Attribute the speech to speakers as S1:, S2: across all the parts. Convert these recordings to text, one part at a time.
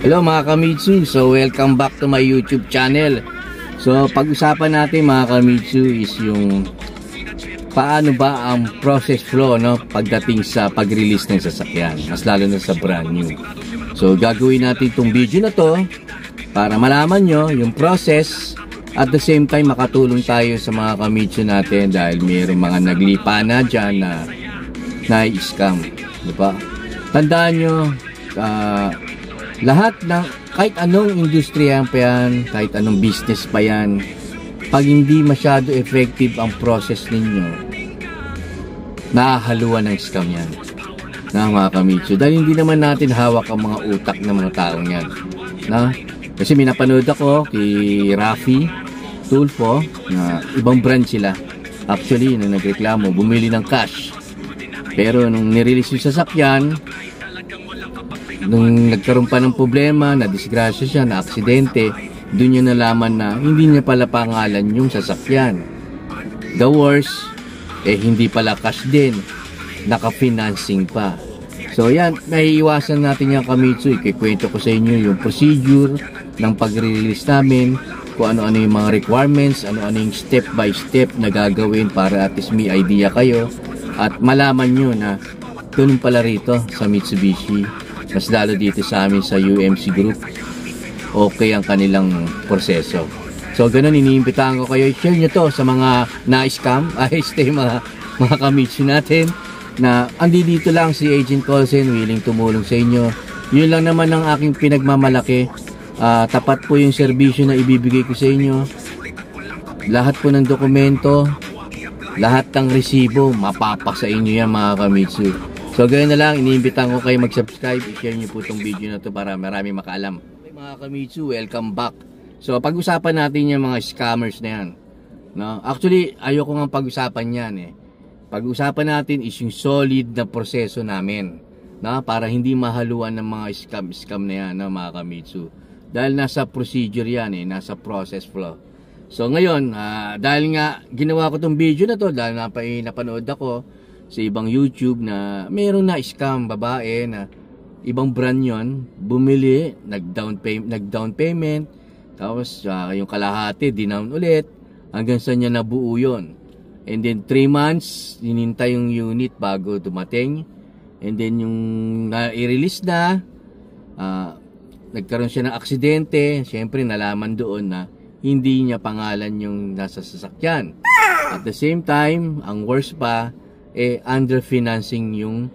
S1: Hello mga Kamitsu, so welcome back to my YouTube channel. So pag-usapan natin mga Kamitsu is yung paano ba ang process flow, no, pagdating sa pag-release ng sasakyan, mas lalo na sa brand new. So gagawin natin itong video na to para malaman nyo yung process, at the same time makatulong tayo sa mga Kamitsu natin dahil mayroong mga naglipa na dyan na na-scam, diba? Tandaan nyo, lahat ng kahit anong industriya pa yan, kahit anong business pa yan, pag hindi masyado effective ang process ninyo, nahahaluan ng scam yan na mga Kamitsu, dahil hindi naman natin hawak ang mga utak ng mga taong yan na. Kasi minapanood ako kay Rafi Tulfo na ibang brand sila, actually nung nagreklamo bumili ng cash, pero nung nirelease yung sasakyan, nung nagkaroon pa ng problema, na disgrasya siya, na aksidente, doon niya nalaman na hindi niya pala pangalan yung sasakyan. The worst, hindi pala cash din, naka-financing pa. So yan, naiiwasan natin yung Kamitsu. Ikikwento ko sa inyo yung procedure ng pag-release namin, kung ano-ano yung mga requirements, ano-ano yung step by step na gagawin para at least may idea kayo at malaman nyo na ganun pala rito sa Mitsubishi, mas lalo dito sa amin sa UMC Group, okay ang kanilang proseso. So ganun, iniimbitahan ko kayo, share nyo to sa mga na-scam, mga Kamitsu natin, na andi dito lang si Agent Colson, willing tumulong sa inyo. Yun lang naman ang aking pinagmamalaki. Tapat po yung serbisyo na ibibigay ko sa inyo. Lahat po ng dokumento, lahat ng resibo, mapapasa inyo yan mga Kamitsu. So ganoon na lang, iniimbitahan ko kayo mag-subscribe, i-share nyo po itong video na to para marami makaalam. Okay, mga Kamitsu, welcome back. So pag-usapan natin yung mga scammers na yan, no? Actually, ayoko nga pag-usapan yan Pag-usapan natin is yung solid na proseso namin, no? Para hindi mahaluan ng mga scam na yan, no, mga Kamitsu. Dahil nasa procedure yan nasa process flow. So ngayon, dahil nga ginawa ko tong video na to, dahil napanood ako sa ibang YouTube na mayroon na scam babae na ibang brand yon, bumili, nag-down payment, tapos yung kalahati dinown ulit hanggang sa niya nabuo yon. And then 3 months hinintay yung unit bago dumating, and then yung i-release na, nagkaroon siya ng aksidente. Siyempre nalaman doon na hindi niya pangalan yung nasa sasakyan. At the same time, ang worst pa, under-financing yung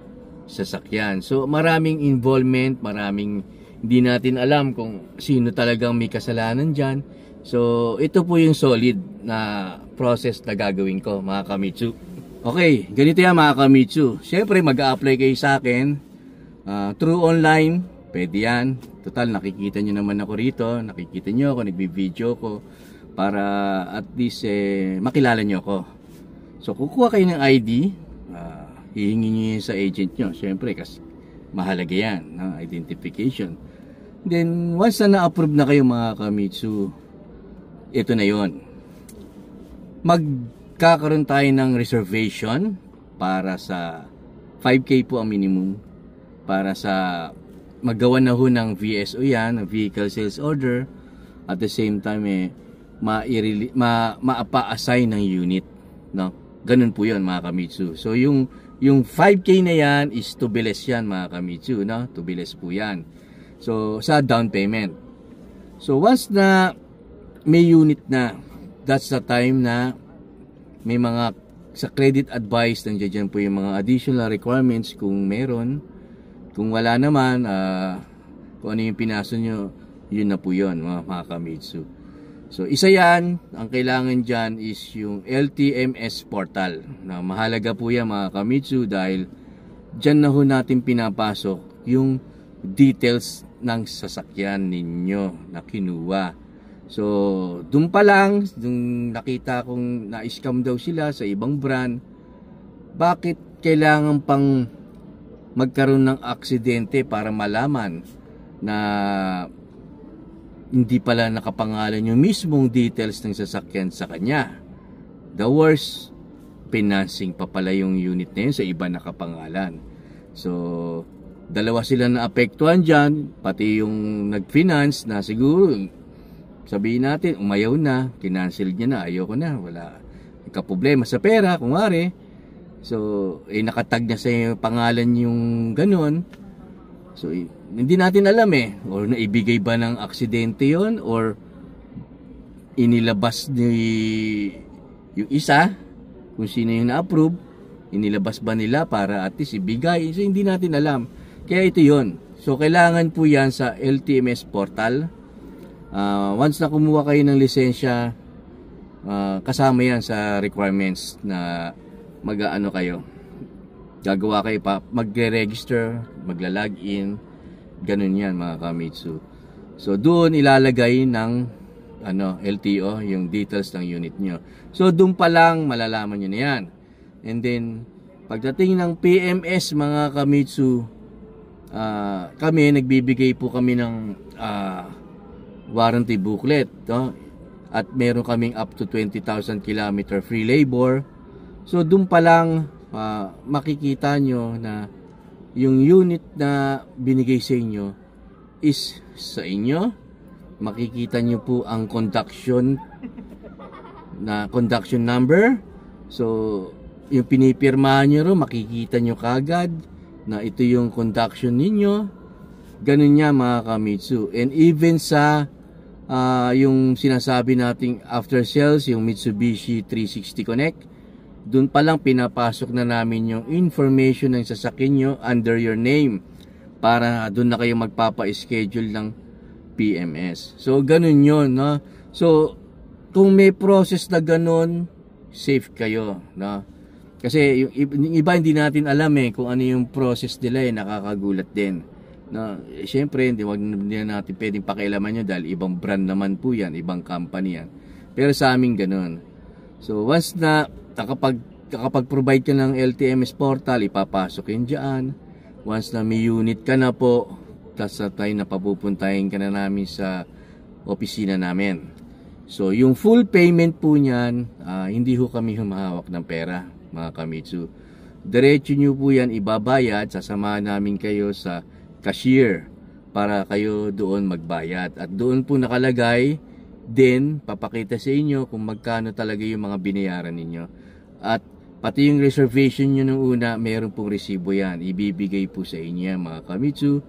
S1: sasakyan. So maraming involvement, maraming hindi natin alam kung sino talagang may kasalanan dyan. So ito po yung solid na process na gagawin ko mga Kamitsu. Okay, ganito yan mga Kamitsu. Siyempre mag-a-apply kayo sa akin through online, pwede yan. Total, nakikita nyo naman ako rito, nakikita nyo ako, nagbi-video ko para at least makilala nyo ako. So kukuha kayo ng ID, hihingi nyo yun sa agent nyo, syempre kasi mahalaga yan, identification. Then once na na-approve na kayo mga Kamitsu, ito na yon. Magkakaroon tayo ng reservation para sa 5K po ang minimum, para sa magawa na ho ng VSO yan, Vehicle Sales Order. At the same time ma-assign ng unit, no? Ganun po yun mga Kamitsu. So yung 5K na yan is tubiles yan mga Kamitsu, no? Tubiles po yan. So sa down payment. So once na may unit na, that's the time na may mga sa credit advice, nandiyan po yung mga additional requirements kung meron. Kung wala naman, kung ano yung pinaso nyo, yun na po yun mga Kamitsu. So isa yan, ang kailangan dyan is yung LTMS portal, na mahalaga po yan mga Kamitsu, dahil dyan na ho natin pinapasok yung details ng sasakyan ninyo na kinuha. So dun pa lang, dun nakita kong na-scam daw sila sa ibang brand, bakit kailangan pang magkaroon ng aksidente para malaman na hindi pala nakapangalan yung mismong details ng sasakyan sa kanya? The worst, financing pa pala yung unit na yun sa iba nakapangalan. So dalawa sila na apektuhan dyan, pati yung nag-finance na siguro, sabihin natin, umayaw na, kinancel niya na, ayoko na, wala problema sa pera, kung wari. So, nakatag niya sa pangalan yung ganun. So, hindi natin alam or naibigay ba ng aksidente yon, or inilabas ni yung isa, kung sino yung na-approve, inilabas ba nila para at least ibigay. So, hindi natin alam. Kaya ito yon. So, kailangan po yan sa LTMS portal. Once na kumuha kayo ng lisensya, kasama yan sa requirements na mag-ano kayo. Gagawa kayo pa, magre-register, magla-login, ganun yan mga Kamitsu. So, doon ilalagay ng LTO, yung details ng unit nyo. So, doon pa lang malalaman nyo na yan. And then, pagdating ng PMS mga Kamitsu, kami, nagbibigay po kami ng warranty booklet, no? At meron kaming up to 20,000 km free labor. So, doon pa lang makikita nyo na yung unit na binigay sa inyo is sa inyo. Makikita nyo po ang conduction number. So, yung pinipirmahan nyo rin, makikita nyo kagad na ito yung conduction ninyo. Ganun niya mga Kamitsu. And even sa yung sinasabi nating after sales, yung Mitsubishi 360 Connect, dun pa lang pinapasok na namin yung information ng sasakyan nyo under your name para dun na kayo magpapa-schedule ng PMS. So, ganun yun, no? So, kung may process na ganun, safe kayo, no? Kasi yung iba hindi natin alam kung ano yung process nila, nakakagulat din. No, syempre hindi na natin pwedeng pakialaman nyo dahil ibang brand naman po yan, ibang company yan. Pero sa amin ganun. So once na nakapag-provide ka ng LTMS portal, ipapasok yun dyan. Once na may unit ka na po, tapos tayo na papupuntahin ka na namin sa opisina namin. So yung full payment po niyan, hindi ho kami humahawak ng pera mga Kamitsu. Diretso nyo po yan ibabayad, sasamahan namin kayo sa cashier para kayo doon magbayad. At doon po nakalagay din, papakita sa inyo kung magkano talaga yung mga binayaran ninyo. At pati yung reservation nyo nung una, meron pong resibo yan. Ibibigay po sa inyo mga Kamitsu.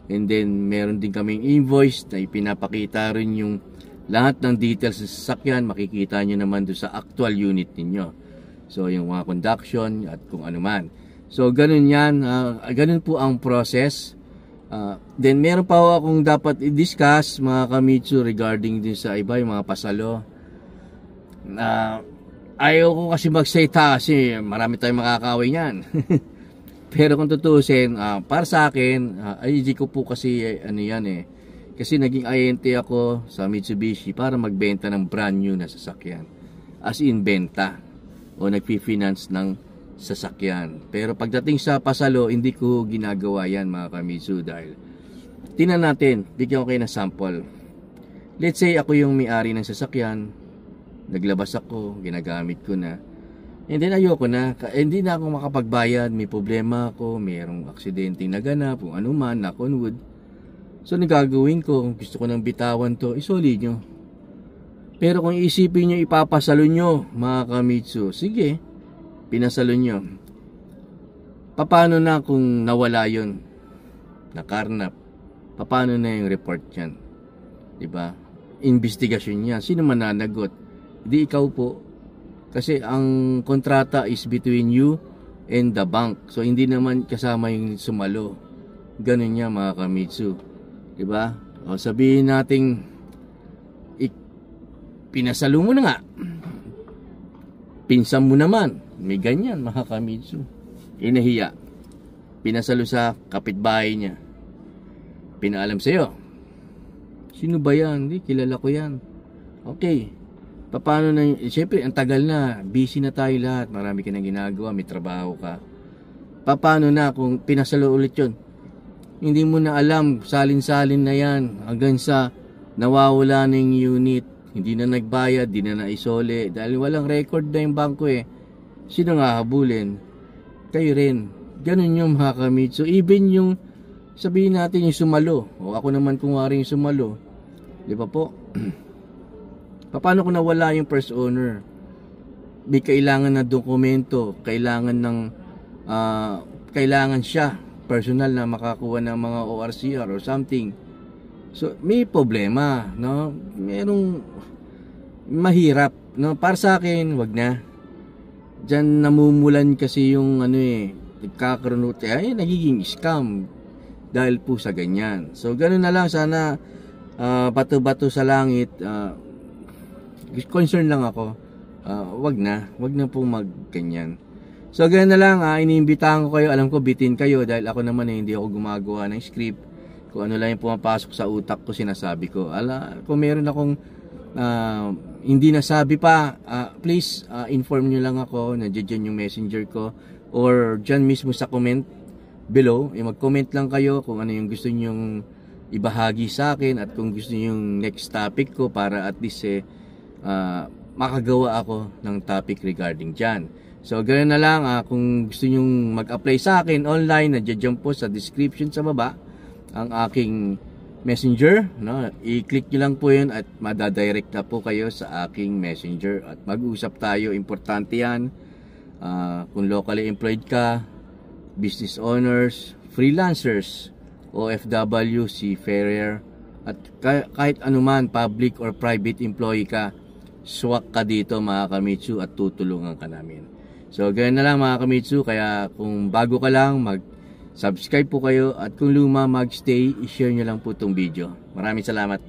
S1: And then meron din kaming invoice na ipinapakita rin yung lahat ng details sa sasakyan. Makikita nyo naman doon sa actual unit ninyo. So yung mga conduction at kung ano man. So ganun yan, ganun po ang process. Then meron pa akong dapat i-discuss mga Kamitsu regarding din sa iba yung mga pasalo. Ayaw ko kasi magsalita kasi marami tayong makakaway niyan. Pero kung tutusin, para sa akin, IG ko po kasi kasi naging INT ako sa Mitsubishi para magbenta ng brand new na sasakyan. As in benta o nagpi-finance ng sasakyan. Pero pagdating sa pasalo, hindi ko ginagawa yan mga Kamitsu dahil tingnan natin, bigyan ko kayo ng sample. Let's say ako yung may-ari ng sasakyan, naglabas ako, ginagamit ko na, and then ayoko na, hindi na ako makapagbayad, may problema ako, mayroong aksidenteng naganap, kung ano man, knock on wood. So nagagawin ko, kung gusto ko ng bitawan to, isoli nyo. Pero kung isipin nyo, ipapasalo nyo mga Kamitsu, sige, pinasalo nyo. Paano na kung nawala yun? Nakarnap. Paano na yung report yan? Diba? Investigasyon yan. Sino mananagot? Hindi ikaw po. Kasi ang kontrata is between you and the bank. So hindi naman kasama yung sumalo. Ganun niya mga Kamitsu. Diba? O sabihin nating pinasalo mo na nga. Pinsan mo naman. May ganyan mga Kamitsu. Inahiya. Pinasalo sa kapitbahay niya. Pinaalam sa'yo. Sino ba yan? Hindi, kilala ko yan. Okay. Paano na, siyempre ang tagal na. Busy na tayo lahat. Marami ka nang ginagawa. May trabaho ka. Paano na kung pinasalo ulit yun? Hindi mo na alam. Salin-salin na yan. Hanggang sa nawawala na yung unit. Hindi na nagbayad. Hindi na naisole. Dahil walang record na yung bangko Sino nga habulin? Kayo rin. Ganun yung mga Kamitsu. Even yung sabihin natin yung sumalo, o ako naman kung wari yung sumalo, di ba po? Paano kung nawala yung first owner? May kailangan na dokumento, kailangan siya personal na makakuha ng mga ORCR or something. So may problema, no? Merong mahirap, no? Para sa akin, wag na. Diyan namumulan kasi yung nagkakaroon nagiging scam dahil po sa ganyan. So ganoon na lang, sana bato-bato sa langit. Concern lang ako. Wag na po magganyan. So ganyan na lang, iniimbitahan ko kayo. Alam ko bitin kayo dahil ako naman hindi ako gumagawa ng script. Kung ano lang yung pumapasok sa utak ko, sinasabi ko. Kung meron akong hindi nasabi pa, please inform nyo lang ako. Nandiyan yung messenger ko, or dyan mismo sa comment below. Mag-comment lang kayo kung ano yung gusto nyong ibahagi sa akin, at kung gusto nyo yung next topic ko, para at least makagawa ako ng topic regarding dyan. So ganoon na lang, kung gusto nyo mag-apply sa akin online, nandiyan po sa description sa baba ang aking messenger, no? I-click nyo lang po yun at madadirect na po kayo sa aking messenger at mag-usap tayo. Importante yan. Kung locally employed ka, business owners, freelancers, OFW, seafarer, at kahit anuman, public or private employee ka, swak ka dito mga Kamitsu at tutulungan ka namin. So ganyan na lang mga Kamitsu, kaya kung bago ka lang, mag-subscribe po kayo, at kung luma, mag-stay, i-share nyo lang po itong video. Maraming salamat.